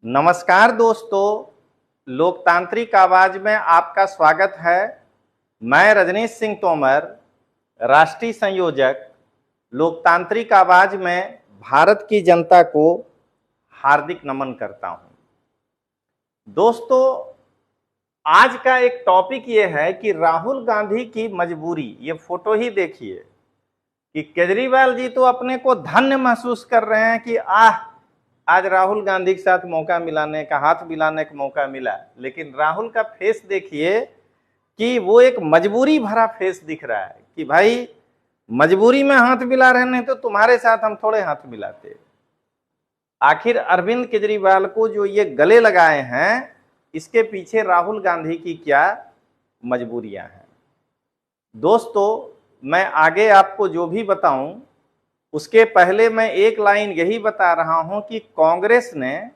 नमस्कार दोस्तों, लोकतांत्रिक आवाज में आपका स्वागत है। मैं रजनीश सिंह तोमर, राष्ट्रीय संयोजक, लोकतांत्रिक आवाज में भारत की जनता को हार्दिक नमन करता हूं। दोस्तों, आज का एक टॉपिक ये है कि राहुल गांधी की मजबूरी। ये फोटो ही देखिए कि केजरीवाल जी तो अपने को धन्य महसूस कर रहे हैं कि आज राहुल गांधी के साथ मौका मिलाने का, हाथ मिलाने का मौका मिला। लेकिन राहुल का फेस देखिए कि वो एक मजबूरी भरा फेस दिख रहा है कि भाई मजबूरी में हाथ मिला रहे, नहीं तो तुम्हारे साथ हम थोड़े हाथ मिलाते। आखिर अरविंद केजरीवाल को जो ये गले लगाए हैं, इसके पीछे राहुल गांधी की क्या मजबूरियां हैं। दोस्तों, मैं आगे आपको जो भी बताऊं उसके पहले मैं एक लाइन यही बता रहा हूं कि कांग्रेस ने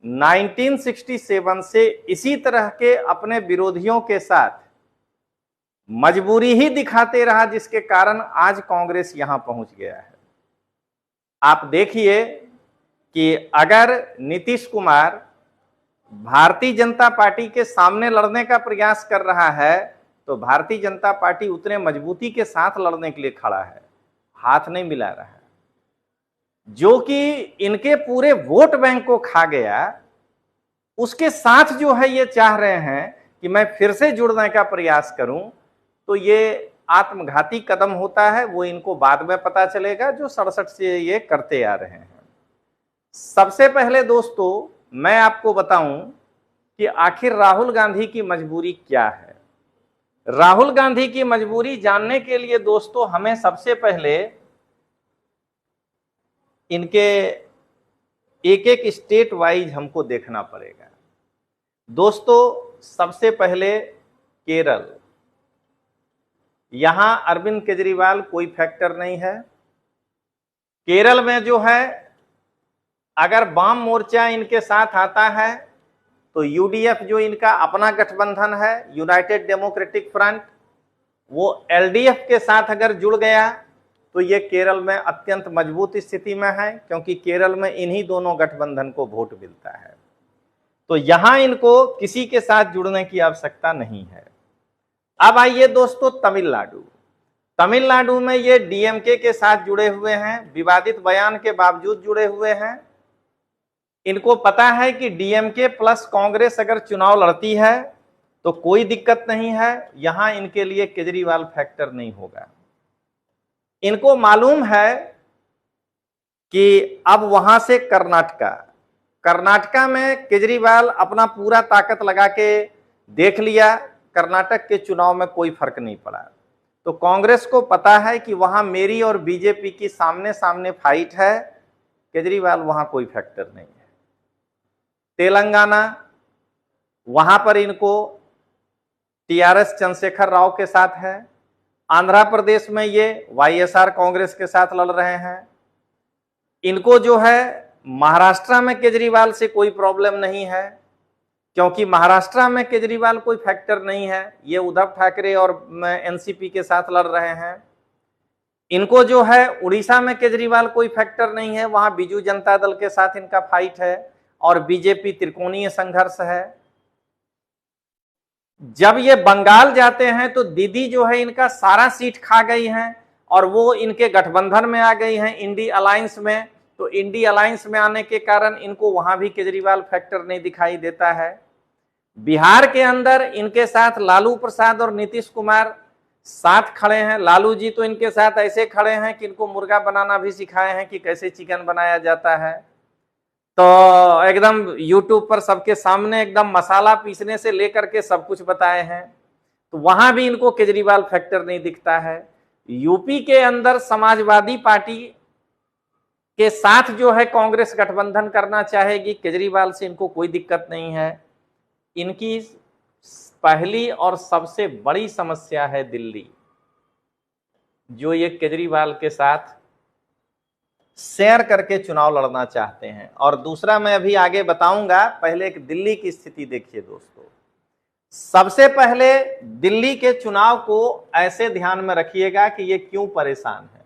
1967 से इसी तरह के अपने विरोधियों के साथ मजबूरी ही दिखाते रहा, जिसके कारण आज कांग्रेस यहां पहुंच गया है। आप देखिए कि अगर नीतीश कुमार भारतीय जनता पार्टी के सामने लड़ने का प्रयास कर रहा है तो भारतीय जनता पार्टी उतने मजबूती के साथ लड़ने के लिए खड़ा है, हाथ नहीं मिला रहा है। जो कि इनके पूरे वोट बैंक को खा गया, उसके साथ जो है ये चाह रहे हैं कि मैं फिर से जुड़ने का प्रयास करूं, तो ये आत्मघाती कदम होता है। वो इनको बाद में पता चलेगा, जो 67 से ये करते आ रहे हैं। सबसे पहले दोस्तों, मैं आपको बताऊं कि आखिर राहुल गांधी की मजबूरी क्या है। राहुल गांधी की मजबूरी जानने के लिए दोस्तों हमें सबसे पहले इनके एक एक स्टेट वाइज हमको देखना पड़ेगा। दोस्तों, सबसे पहले केरल, यहां अरविंद केजरीवाल कोई फैक्टर नहीं है। केरल में जो है, अगर वाम मोर्चा इनके साथ आता है तो यूडीएफ जो इनका अपना गठबंधन है, यूनाइटेड डेमोक्रेटिक फ्रंट, वो एलडीएफ के साथ अगर जुड़ गया तो ये केरल में अत्यंत मजबूत स्थिति में है, क्योंकि केरल में इन्हीं दोनों गठबंधन को वोट मिलता है। तो यहां इनको किसी के साथ जुड़ने की आवश्यकता नहीं है। अब आइए दोस्तों तमिलनाडु। तमिलनाडु में ये डीएमके के साथ जुड़े हुए हैं, विवादित बयान के बावजूद जुड़े हुए हैं। इनको पता है कि डीएमके प्लस कांग्रेस अगर चुनाव लड़ती है तो कोई दिक्कत नहीं है, यहां इनके लिए केजरीवाल फैक्टर नहीं होगा। इनको मालूम है कि अब वहां से कर्नाटका में केजरीवाल अपना पूरा ताकत लगा के देख लिया, कर्नाटक के चुनाव में कोई फर्क नहीं पड़ा। तो कांग्रेस को पता है कि वहां मेरी और बीजेपी की सामने सामने फाइट है, केजरीवाल वहां कोई फैक्टर नहीं है। तेलंगाना, वहां पर इनको टीआरएस चंद्रशेखर राव के साथ है। आंध्र प्रदेश में ये वाईएसआर कांग्रेस के साथ लड़ रहे हैं। इनको जो है महाराष्ट्र में केजरीवाल से कोई प्रॉब्लम नहीं है, क्योंकि महाराष्ट्र में केजरीवाल कोई फैक्टर नहीं है। ये उद्धव ठाकरे और एनसीपी के साथ लड़ रहे हैं। इनको जो है उड़ीसा में केजरीवाल कोई फैक्टर नहीं है, वहां बीजू जनता दल के साथ इनका फाइट है और बीजेपी त्रिकोणीय संघर्ष है। जब ये बंगाल जाते हैं तो दीदी जो है इनका सारा सीट खा गई हैं और वो इनके गठबंधन में आ गई हैं, इंडी अलायंस में। तो इंडी अलायंस में आने के कारण इनको वहां भी केजरीवाल फैक्टर नहीं दिखाई देता है। बिहार के अंदर इनके साथ लालू प्रसाद और नीतीश कुमार साथ खड़े हैं। लालू जी तो इनके साथ ऐसे खड़े हैं कि इनको मुर्गा बनाना भी सिखाए हैं कि कैसे चिकन बनाया जाता है। तो एकदम यूट्यूब पर सबके सामने एकदम मसाला पीसने से लेकर के सब कुछ बताए हैं। तो वहां भी इनको केजरीवाल फैक्टर नहीं दिखता है। यूपी के अंदर समाजवादी पार्टी के साथ जो है कांग्रेस गठबंधन करना चाहेगी, केजरीवाल से इनको कोई दिक्कत नहीं है। इनकी पहली और सबसे बड़ी समस्या है दिल्ली, जो ये केजरीवाल के साथ शेयर करके चुनाव लड़ना चाहते हैं। और दूसरा मैं अभी आगे बताऊंगा, पहले एक दिल्ली की स्थिति देखिए दोस्तों। सबसे पहले दिल्ली के चुनाव को ऐसे ध्यान में रखिएगा कि ये क्यों परेशान है।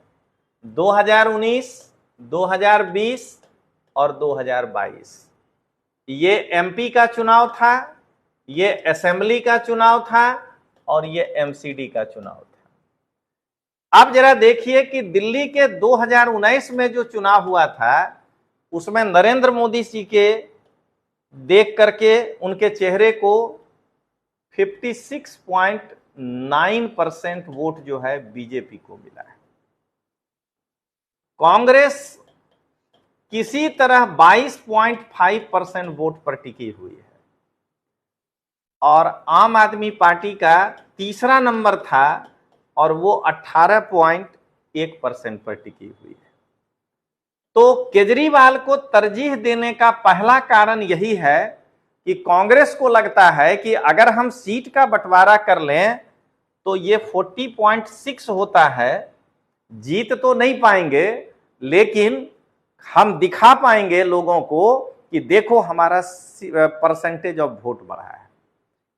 2019, 2020 और 2022 ये एमपी का चुनाव था, ये असेंबली का चुनाव था और ये एमसीडी का चुनाव था। अब जरा देखिए कि दिल्ली के 2019 में जो चुनाव हुआ था उसमें नरेंद्र मोदी जी के देख करके उनके चेहरे को 56.9% वोट जो है बीजेपी को मिला है। कांग्रेस किसी तरह 22.5% वोट पर टिकी हुई है और आम आदमी पार्टी का तीसरा नंबर था और वो 18.1% पर टिकी हुई है। तो केजरीवाल को तरजीह देने का पहला कारण यही है कि कांग्रेस को लगता है कि अगर हम सीट का बंटवारा कर लें तो ये 40.6 होता है, जीत तो नहीं पाएंगे लेकिन हम दिखा पाएंगे लोगों को कि देखो हमारा परसेंटेज ऑफ वोट बढ़ा है।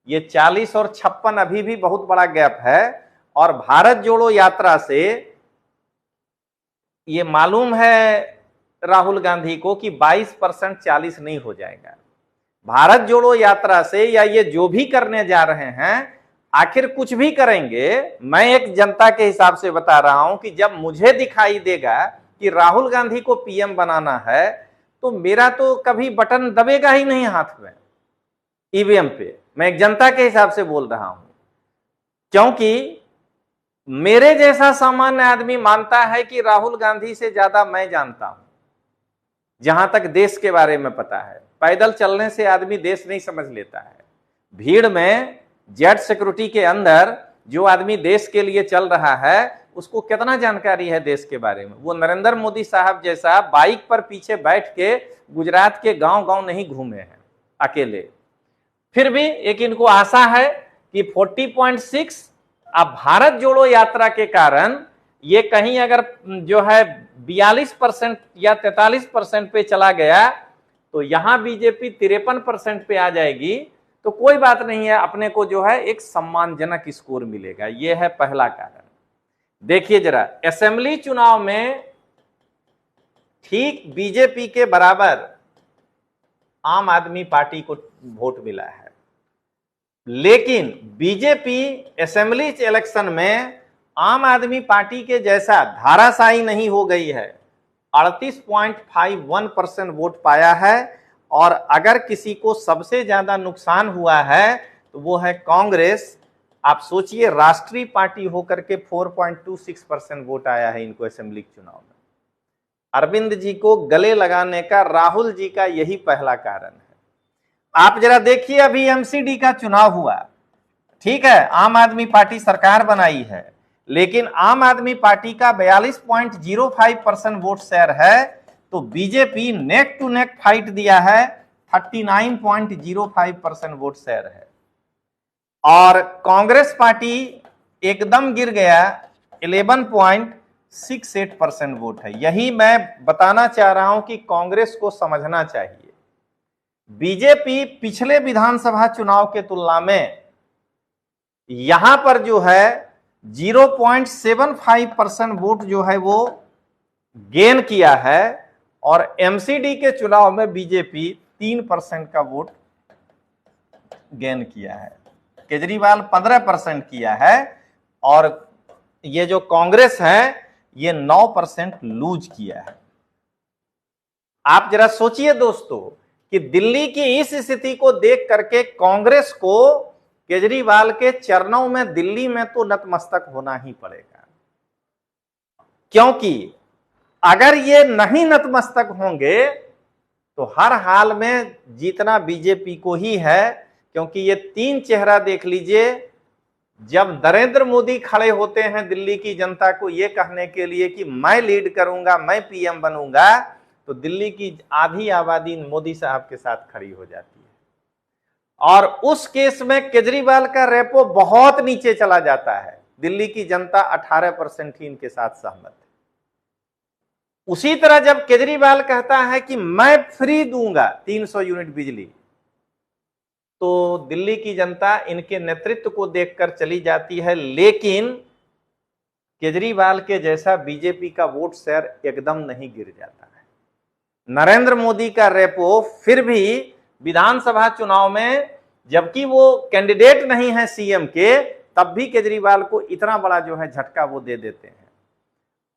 ये 40 और 56 अभी भी बहुत बड़ा गैप है और भारत जोड़ो यात्रा से ये मालूम है राहुल गांधी को कि 22% 40 नहीं हो जाएगा। भारत जोड़ो यात्रा से या ये जो भी करने जा रहे हैं आखिर कुछ भी करेंगे, मैं एक जनता के हिसाब से बता रहा हूं कि जब मुझे दिखाई देगा कि राहुल गांधी को पीएम बनाना है तो मेरा तो कभी बटन दबेगा ही नहीं हाथ में ईवीएम पे। मैं एक जनता के हिसाब से बोल रहा हूं क्योंकि मेरे जैसा सामान्य आदमी मानता है कि राहुल गांधी से ज्यादा मैं जानता हूं जहां तक देश के बारे में पता है। पैदल चलने से आदमी देश नहीं समझ लेता है, भीड़ में जेट सिक्योरिटी के अंदर जो आदमी देश के लिए चल रहा है उसको कितना जानकारी है देश के बारे में। वो नरेंद्र मोदी साहब जैसा बाइक पर पीछे बैठ के गुजरात के गांव-गांव नहीं घूमे हैं अकेले। फिर भी एक इनको आशा है कि 40.6 अब भारत जोड़ो यात्रा के कारण ये कहीं अगर जो है 42% या 43% पे चला गया तो यहां बीजेपी 53% पे आ जाएगी तो कोई बात नहीं है, अपने को जो है एक सम्मानजनक स्कोर मिलेगा। यह है पहला कारण। देखिए जरा असेंबली चुनाव में ठीक बीजेपी के बराबर आम आदमी पार्टी को वोट मिला है, लेकिन बीजेपी असेंबली इलेक्शन में आम आदमी पार्टी के जैसा धाराशायी नहीं हो गई है। 38.51% वोट पाया है और अगर किसी को सबसे ज्यादा नुकसान हुआ है तो वो है कांग्रेस। आप सोचिए राष्ट्रीय पार्टी होकर के 4.26% वोट आया है इनको असेंबली चुनाव में। अरविंद जी को गले लगाने का राहुल जी का यही पहला कारण है। आप जरा देखिए अभी एमसीडी का चुनाव हुआ, ठीक है, आम आदमी पार्टी सरकार बनाई है लेकिन आम आदमी पार्टी का 42.05% वोट शेयर है तो BJP neck to neck fight दिया है, 39.05% वोट शेयर है और कांग्रेस पार्टी एकदम गिर गया, 11.68% वोट है। यही मैं बताना चाह रहा हूं कि कांग्रेस को समझना चाहिए बीजेपी पिछले विधानसभा चुनाव के तुलना में यहां पर जो है 0.75% वोट जो है वो गेन किया है और एमसीडी के चुनाव में बीजेपी 3% का वोट गेन किया है, केजरीवाल 15% किया है और ये जो कांग्रेस है ये 9% लूज किया है। आप जरा सोचिए दोस्तों कि दिल्ली की इस स्थिति को देख करके कांग्रेस को केजरीवाल के चरणों में दिल्ली में तो नतमस्तक होना ही पड़ेगा, क्योंकि अगर ये नहीं नतमस्तक होंगे तो हर हाल में जीतना बीजेपी को ही है। क्योंकि ये तीन चेहरा देख लीजिए, जब नरेंद्र मोदी खड़े होते हैं दिल्ली की जनता को ये कहने के लिए कि मैं लीड करूंगा, मैं पीएम बनूंगा, तो दिल्ली की आधी आबादी मोदी साहब के साथ खड़ी हो जाती है और उस केस में केजरीवाल का रेपो बहुत नीचे चला जाता है। दिल्ली की जनता 18% ही इनके साथ सहमत है। उसी तरह जब केजरीवाल कहता है कि मैं फ्री दूंगा 300 यूनिट बिजली, तो दिल्ली की जनता इनके नेतृत्व को देखकर चली जाती है, लेकिन केजरीवाल के जैसा बीजेपी का वोट शेयर एकदम नहीं गिर जाता है। नरेंद्र मोदी का रेपो फिर भी विधानसभा चुनाव में, जबकि वो कैंडिडेट नहीं है सीएम के, तब भी केजरीवाल को इतना बड़ा जो है झटका वो दे देते हैं।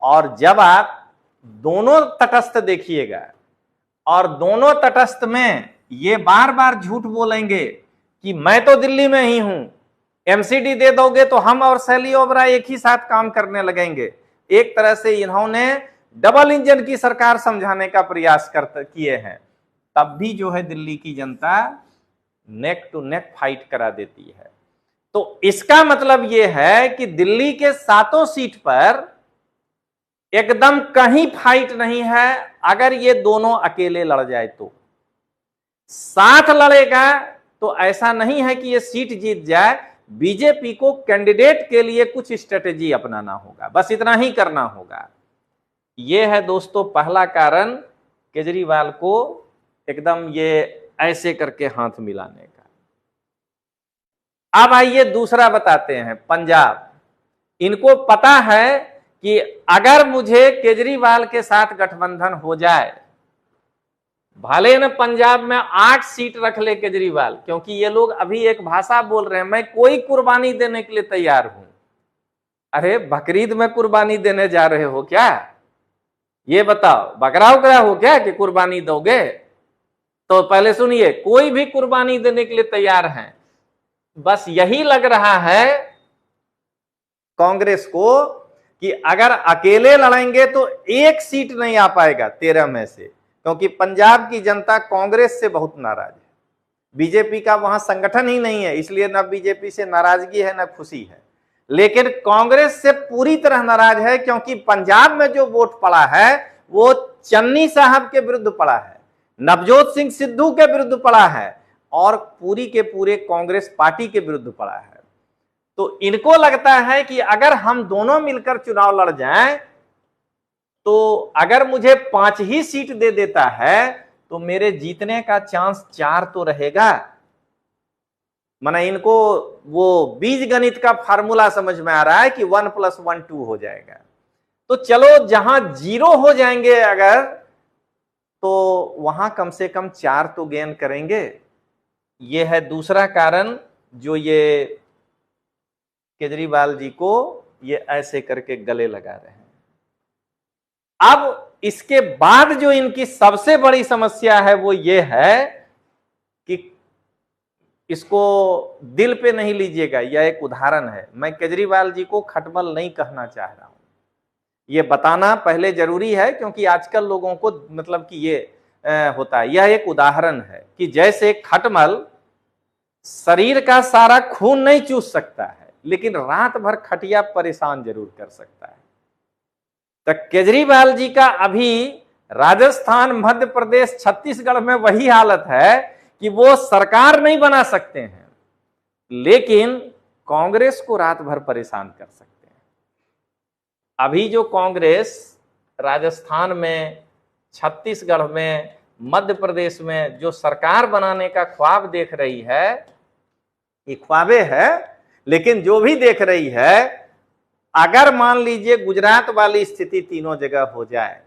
और जब आप दोनों तटस्थ देखिएगा और दोनों तटस्थ में ये बार बार झूठ बोलेंगे कि मैं तो दिल्ली में ही हूं, एमसीडी दे दोगे तो हम और शैली ओबराय एक ही साथ काम करने लगेंगे। एक तरह से इन्होंने डबल इंजन की सरकार समझाने का प्रयास किए हैं, तब भी जो है दिल्ली की जनता नेक टू नेक फाइट करा देती है। तो इसका मतलब यह है कि दिल्ली के 7 सीट पर एकदम कहीं फाइट नहीं है। अगर ये दोनों अकेले लड़ जाए तो साथ लड़ेगा तो ऐसा नहीं है कि ये सीट जीत जाए। बीजेपी को कैंडिडेट के लिए कुछ स्ट्रेटेजी अपनाना होगा, बस इतना ही करना होगा। यह है दोस्तों पहला कारण केजरीवाल को एकदम ये ऐसे करके हाथ मिलाने का। अब आइए दूसरा बताते हैं, पंजाब। इनको पता है कि अगर मुझे केजरीवाल के साथ गठबंधन हो जाए, भले न पंजाब में 8 सीट रख ले केजरीवाल, क्योंकि ये लोग अभी एक भाषा बोल रहे हैं, मैं कोई कुर्बानी देने के लिए तैयार हूं। अरे बकरीद में कुर्बानी देने जा रहे हो क्या? ये बताओ, बकरा उकरा हो क्या कि कुर्बानी दोगे? तो पहले सुनिए, कोई भी कुर्बानी देने के लिए तैयार हैं। बस यही लग रहा है कांग्रेस को कि अगर अकेले लड़ेंगे तो एक सीट नहीं आ पाएगा 13 में से, क्योंकि पंजाब की जनता कांग्रेस से बहुत नाराज है। बीजेपी का वहां संगठन ही नहीं है, इसलिए न बीजेपी से नाराजगी है न खुशी है। लेकिन कांग्रेस से पूरी तरह नाराज है, क्योंकि पंजाब में जो वोट पड़ा है वो चन्नी साहब के विरुद्ध पड़ा है, नवजोत सिंह सिद्धू के विरुद्ध पड़ा है और पूरी के पूरे कांग्रेस पार्टी के विरुद्ध पड़ा है। तो इनको लगता है कि अगर हम दोनों मिलकर चुनाव लड़ जाएं तो अगर मुझे 5 ही सीट दे देता है तो मेरे जीतने का चांस 4 तो रहेगा। माने इनको वो बीज गणित का फार्मूला समझ में आ रहा है कि 1 + 1 2 हो जाएगा। तो चलो जहां 0 हो जाएंगे अगर, तो वहां कम से कम 4 तो गेन करेंगे। यह है दूसरा कारण जो ये केजरीवाल जी को ये ऐसे करके गले लगा रहे हैं। अब इसके बाद जो इनकी सबसे बड़ी समस्या है वो ये है कि इसको दिल पे नहीं लीजिएगा, यह एक उदाहरण है। मैं केजरीवाल जी को खटमल नहीं कहना चाह रहा हूं, ये बताना पहले जरूरी है, क्योंकि आजकल लोगों को मतलब कि ये होता है। यह एक उदाहरण है कि जैसे खटमल शरीर का सारा खून नहीं चूस सकता है, लेकिन रात भर खटिया परेशान जरूर कर सकता है। तो केजरीवाल जी का अभी राजस्थान, मध्य प्रदेश, छत्तीसगढ़ में वही हालत है कि वो सरकार नहीं बना सकते हैं, लेकिन कांग्रेस को रात भर परेशान कर सकते हैं। अभी जो कांग्रेस राजस्थान में, छत्तीसगढ़ में, मध्य प्रदेश में जो सरकार बनाने का ख्वाब देख रही है, ये ख्वाबे है, लेकिन जो भी देख रही है, अगर मान लीजिए गुजरात वाली स्थिति तीनों जगह हो जाए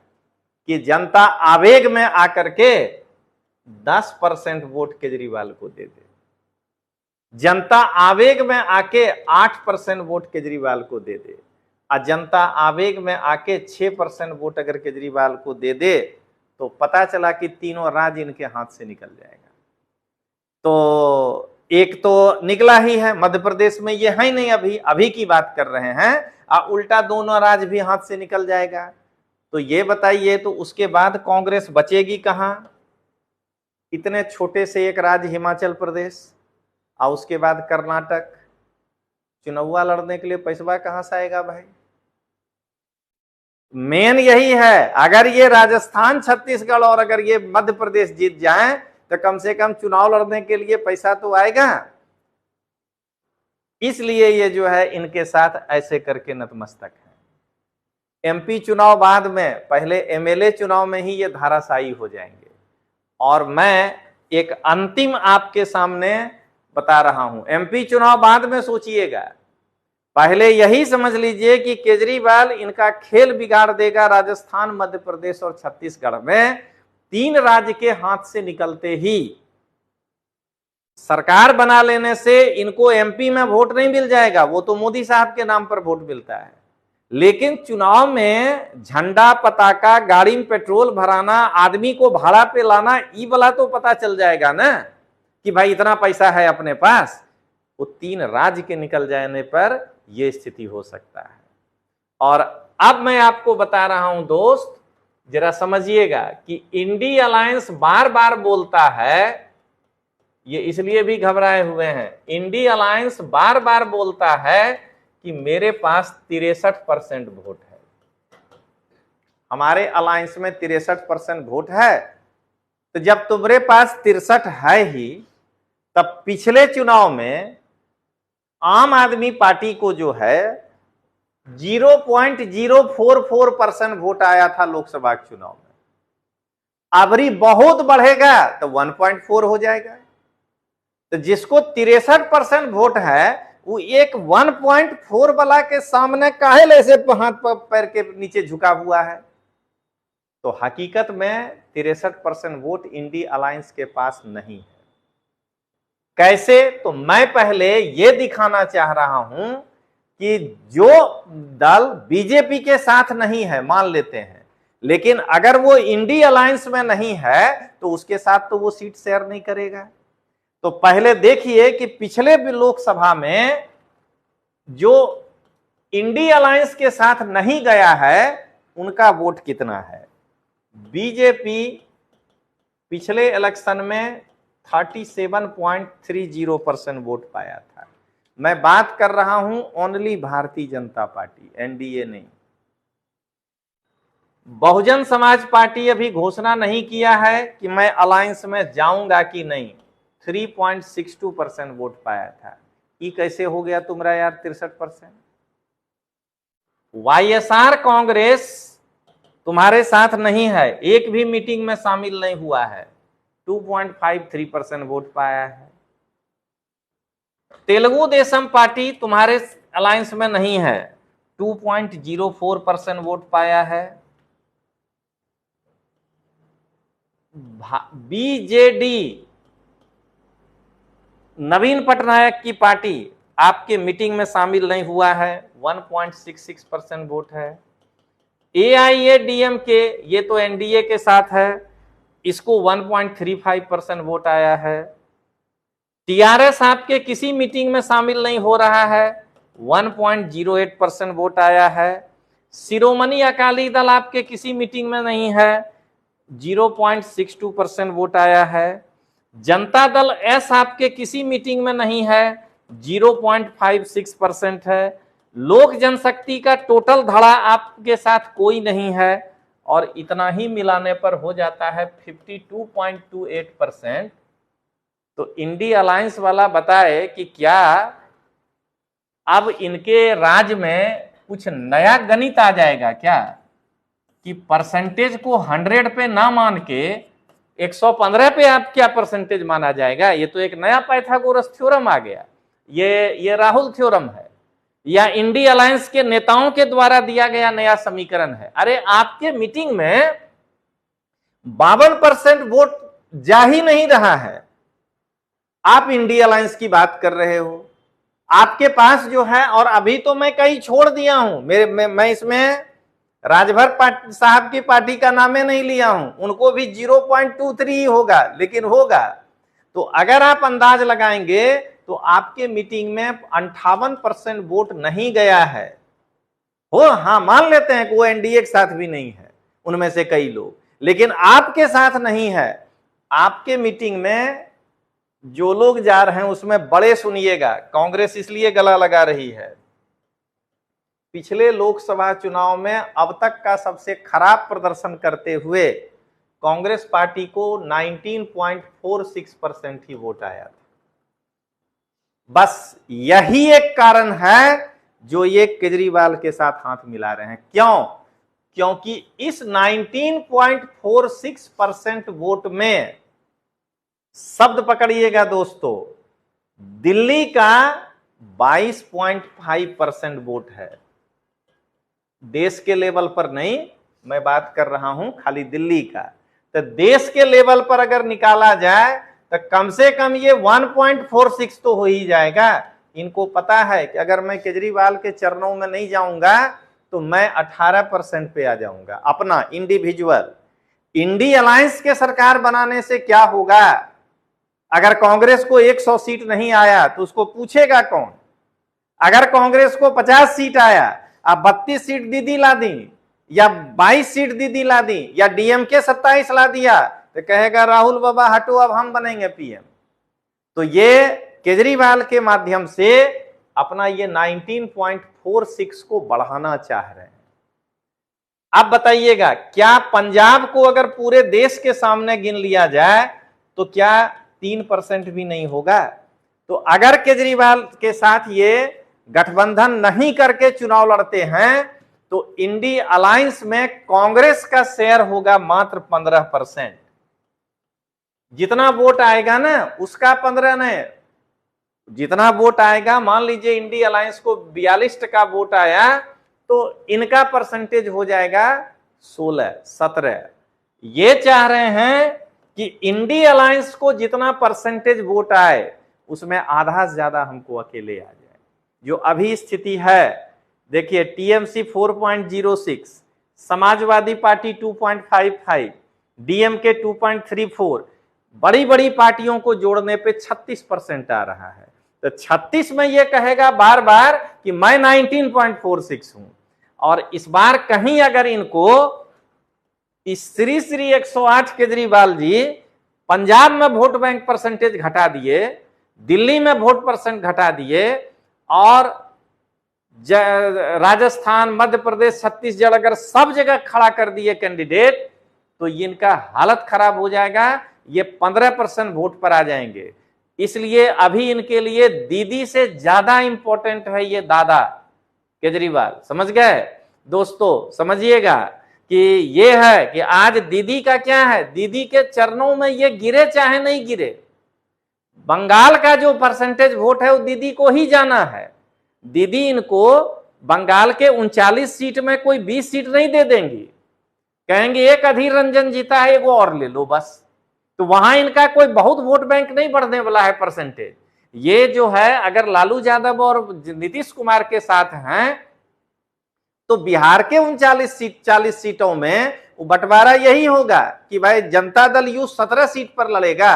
कि जनता आवेग में आकर के 10% वोट केजरीवाल को दे दे, जनता आवेग में आके 8% वोट केजरीवाल को दे दे, और जनता आवेग में आके 6% वोट अगर केजरीवाल को दे दे, तो पता चला कि तीनों राज्य इनके हाथ से निकल जाएगा। तो एक तो निकला ही है, मध्य प्रदेश में ये है ही नहीं, अभी की बात कर रहे हैं, और उल्टा दोनों राज्य भी हाथ से निकल जाएगा। तो ये बताइए, तो उसके बाद कांग्रेस बचेगी कहां? इतने छोटे से एक राज्य हिमाचल प्रदेश, और उसके बाद कर्नाटक, चुनाव लड़ने के लिए पैसा कहां से आएगा भाई? मेन यही है, अगर ये राजस्थान, छत्तीसगढ़ और अगर ये मध्य प्रदेश जीत जाएं तो कम से कम चुनाव लड़ने के लिए पैसा तो आएगा। इसलिए ये जो है इनके साथ ऐसे करके नतमस्तक है। एमपी चुनाव बाद में, पहले एमएलए चुनाव में ही ये धाराशायी हो जाएंगे। और मैं एक अंतिम आपके सामने बता रहा हूं, एमपी चुनाव बाद में सोचिएगा, पहले यही समझ लीजिए कि केजरीवाल इनका खेल बिगाड़ देगा। राजस्थान, मध्य प्रदेश और छत्तीसगढ़ में 3 राज्य के हाथ से निकलते ही सरकार बना लेने से इनको एमपी में वोट नहीं मिल जाएगा, वो तो मोदी साहब के नाम पर वोट मिलता है, लेकिन चुनाव में झंडा पताका, गाड़ी में पेट्रोल भराना, आदमी को भाड़ा पे लाना, ई वाला तो पता चल जाएगा ना कि भाई इतना पैसा है अपने पास। वो 3 राज्य के निकल जाने पर यह स्थिति हो सकता है। और अब मैं आपको बता रहा हूं दोस्त, जरा समझिएगा कि इंडी अलायंस बार बार बोलता है, ये इसलिए भी घबराए हुए हैं, इंडी अलायंस बार बार बोलता है कि मेरे पास 63% वोट है, हमारे अलायंस में 63% वोट है। तो जब तुम्हारे पास 63 है ही, तब पिछले चुनाव में आम आदमी पार्टी को जो है 0.044% वोट आया था लोकसभा चुनाव में, अबरी बहुत बढ़ेगा तो 1.4 हो जाएगा। तो जिसको 63% वोट है वो एक 1.4 वाला के सामने काहे ऐसे हाथ पैर के नीचे झुका हुआ है। तो हकीकत में 63% वोट इंडी अलायंस के पास नहीं है। कैसे? तो मैं पहले यह दिखाना चाह रहा हूं कि जो दल बीजेपी के साथ नहीं है, मान लेते हैं, लेकिन अगर वो इंडी अलायंस में नहीं है तो उसके साथ तो वो सीट शेयर नहीं करेगा। तो पहले देखिए कि पिछले लोकसभा में जो इंडी अलायंस के साथ नहीं गया है उनका वोट कितना है। बीजेपी पिछले इलेक्शन में 37.30% वोट पाया था। मैं बात कर रहा हूं only Bharatiya Janata party, NDA नहीं। बहुजन समाज पार्टी अभी घोषणा नहीं किया है कि मैं अलायंस में जाऊंगा कि नहीं, 3.62% वोट पाया था। ये कैसे हो गया तुम्हारा यार 63%? वाईएसआर कांग्रेस तुम्हारे साथ नहीं है, एक भी मीटिंग में शामिल नहीं हुआ है, 2.53% वोट पाया है। तेलुगु देशम पार्टी तुम्हारे अलायंस में नहीं है, 2.04% वोट पाया है। बीजेडी नवीन पटनायक की पार्टी आपके मीटिंग में शामिल नहीं हुआ है, 1.66% वोट है। एआईएडीएमके ये तो एनडीए के साथ है, इसको 1.35% वोट आया है। टीआरएस आपके किसी मीटिंग में शामिल नहीं हो रहा है, 1.08% वोट आया है। शिरोमणि अकाली दल आपके किसी मीटिंग में नहीं है, 0.62% वोट आया है। जनता दल एस आपके किसी मीटिंग में नहीं है, 0.56% है। लोक जनशक्ति का टोटल धड़ा आपके साथ कोई नहीं है, और इतना ही मिलाने पर हो जाता है 52.28%। तो इंडी अलायंस वाला बताए कि क्या अब इनके राज्य में कुछ नया गणित आ जाएगा क्या, कि परसेंटेज को 100 पे ना मान के 115 पे आप क्या परसेंटेज माना जाएगा। ये तो एक नया पाइथागोरस थ्योरम आ गया, ये राहुल थ्योरम है, या इंडी अलायंस के नेताओं के द्वारा दिया गया नया समीकरण है। अरे आपके मीटिंग में 52% वोट जा ही नहीं रहा है, आप इंडी अलायंस की बात कर रहे हो। आपके पास जो है, और अभी तो मैं कई छोड़ दिया हूं, मैं इसमें राजभर साहब की पार्टी का नाम नहीं लिया हूं, उनको भी 0.23 होगा, लेकिन होगा। तो अगर आप अंदाज लगाएंगे तो आपके मीटिंग में 58% वोट नहीं गया है। हाँ, मान लेते हैं कि वो एनडीए के साथ भी नहीं है उनमें से कई लोग, लेकिन आपके साथ नहीं है। आपके मीटिंग में जो लोग जा रहे हैं उसमें बड़े सुनिएगा, कांग्रेस इसलिए गला लगा रही है, पिछले लोकसभा चुनाव में अब तक का सबसे खराब प्रदर्शन करते हुए कांग्रेस पार्टी को 19.46% ही वोट आया था। बस यही एक कारण है जो ये केजरीवाल के साथ हाथ मिला रहे हैं। क्यों? क्योंकि इस 19.46% वोट में, शब्द पकड़िएगा दोस्तों, दिल्ली का 22.5% वोट है। देश के लेवल पर नहीं मैं बात कर रहा हूं, खाली दिल्ली का। तो देश के लेवल पर अगर निकाला जाए तो कम से कम ये 1.46 तो हो ही जाएगा। इनको पता है कि अगर मैं केजरीवाल के चरणों में नहीं जाऊंगा तो मैं 18% पे आ जाऊंगा अपना इंडिविजुअल। इंडी अलायंस के सरकार बनाने से क्या होगा? अगर कांग्रेस को 100 सीट नहीं आया तो उसको पूछेगा कौन? अगर कांग्रेस को 50 सीट आया, अब 32 सीट दीदी ला दी या 22 सीट दीदी ला दी या डीएमके 27 ला दिया, तो कहेगा राहुल बाबा हटो, अब हम बनेंगे पीएम। तो ये केजरीवाल के माध्यम से अपना ये 19.46 को बढ़ाना चाह रहे हैं। अब बताइएगा, क्या पंजाब को अगर पूरे देश के सामने गिन लिया जाए तो क्या 3% भी नहीं होगा? तो अगर केजरीवाल के साथ ये गठबंधन नहीं करके चुनाव लड़ते हैं तो इंडी अलायंस में कांग्रेस का शेयर होगा मात्र 15%। जितना वोट आएगा ना उसका 15 नहीं, जितना वोट आएगा, मान लीजिए इंडी अलायंस को 42 का वोट आया तो इनका परसेंटेज हो जाएगा 16-17। ये चाह रहे हैं कि इंडी अलायंस को जितना परसेंटेज वोट आए उसमें आधा से ज्यादा हमको अकेले आ जाए। जो अभी स्थिति है देखिए, टीएमसी 4.06, समाजवादी पार्टी 2.55, डीएमके 2.34, बड़ी बड़ी पार्टियों को जोड़ने पे 36% आ रहा है। तो 36 में ये कहेगा बार बार कि मैं 19.46 हूं। और इस बार कहीं अगर इनको श्री 108 केजरीवाल जी पंजाब में वोट बैंक परसेंटेज घटा दिए, दिल्ली में वोट परसेंट घटा दिए और राजस्थान, मध्य प्रदेश, छत्तीसगढ़ अगर सब जगह खड़ा कर दिए कैंडिडेट, तो इनका हालत खराब हो जाएगा। ये 15% वोट पर आ जाएंगे। इसलिए अभी इनके लिए दीदी से ज्यादा इंपॉर्टेंट है ये दादा केजरीवाल। समझ गए दोस्तों? समझिएगा कि ये है कि आज दीदी का क्या है, दीदी के चरणों में ये गिरे चाहे नहीं गिरे, बंगाल का जो परसेंटेज वोट है वो दीदी को ही जाना है। दीदी इनको बंगाल के 39 सीट में कोई 20 सीट नहीं दे देंगी, कहेंगे एक अधीर रंजन जीता है, एगो और ले लो बस। तो वहां इनका कोई बहुत वोट बैंक नहीं बढ़ने वाला है परसेंटेज। ये जो है अगर लालू यादव और नीतीश कुमार के साथ हैं तो बिहार के 40 सीटों में वो बंटवारा यही होगा कि भाई जनता दल यू 17 सीट पर लड़ेगा,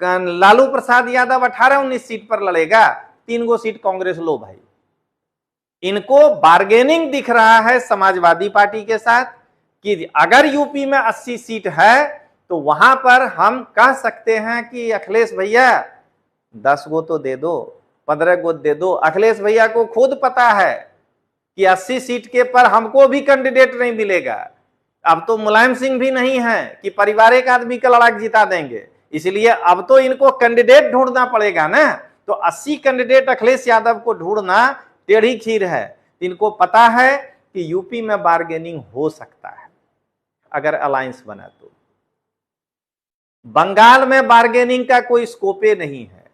लालू प्रसाद यादव 18-19 सीट पर लड़ेगा, 3 गो सीट कांग्रेस लो भाई। इनको बार्गेनिंग दिख रहा है समाजवादी पार्टी के साथ कि अगर यूपी में 80 सीट है तो वहां पर हम कह सकते हैं कि अखिलेश भैया 10 गो तो दे दो, 15 गो दे दो। अखिलेश भैया को खुद पता है कि 80 सीट के पर हमको भी कैंडिडेट नहीं मिलेगा। अब तो मुलायम सिंह भी नहीं है कि पारिवारिक आदमी का लड़ाई जिता देंगे, इसलिए अब तो इनको कैंडिडेट ढूंढना पड़ेगा ना। तो 80 कैंडिडेट अखिलेश यादव को ढूंढना टेढ़ी खीर है। इनको पता है कि यूपी में बार्गेनिंग हो सकता है अगर अलायंस बना तो। बंगाल में बार्गेनिंग का कोई स्कोपे नहीं है।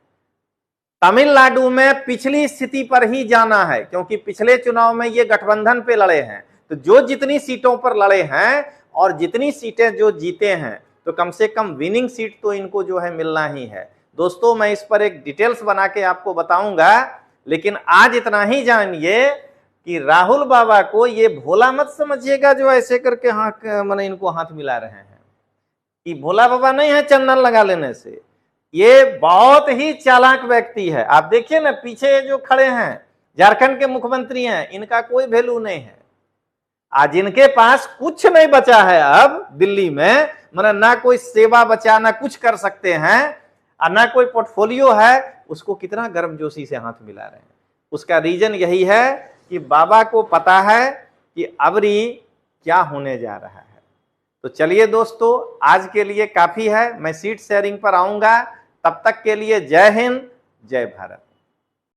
तमिलनाडु में पिछली स्थिति पर ही जाना है, क्योंकि पिछले चुनाव में ये गठबंधन पे लड़े हैं। तो जो जितनी सीटों पर लड़े हैं और जितनी सीटें जो जीते हैं, तो कम से कम विनिंग सीट तो इनको जो है मिलना ही है। दोस्तों मैं इस पर एक डिटेल्स बना के आपको बताऊंगा, लेकिन आज इतना ही जानिए कि राहुल बाबा को ये भोला मत समझिएगा जो ऐसे करके मैंने इनको हाथ मिला रहे हैं कि भोला बाबा नहीं है चंदन लगा लेने से। ये बहुत ही चालाक व्यक्ति है। आप देखिए ना, पीछे जो खड़े हैं झारखंड के मुख्यमंत्री हैं, इनका कोई वैल्यू नहीं है। आज इनके पास कुछ नहीं बचा है अब दिल्ली में, मतलब ना कोई सेवा बचा, ना कुछ कर सकते हैं, और ना कोई पोर्टफोलियो है। उसको कितना गर्मजोशी से हाथ मिला रहे हैं। उसका रीजन यही है कि बाबा को पता है कि अबरी क्या होने जा रहा है। तो चलिए दोस्तों, आज के लिए काफी है। मैं सीट शेयरिंग पर आऊंगा। तब तक के लिए जय हिंद, जय भारत।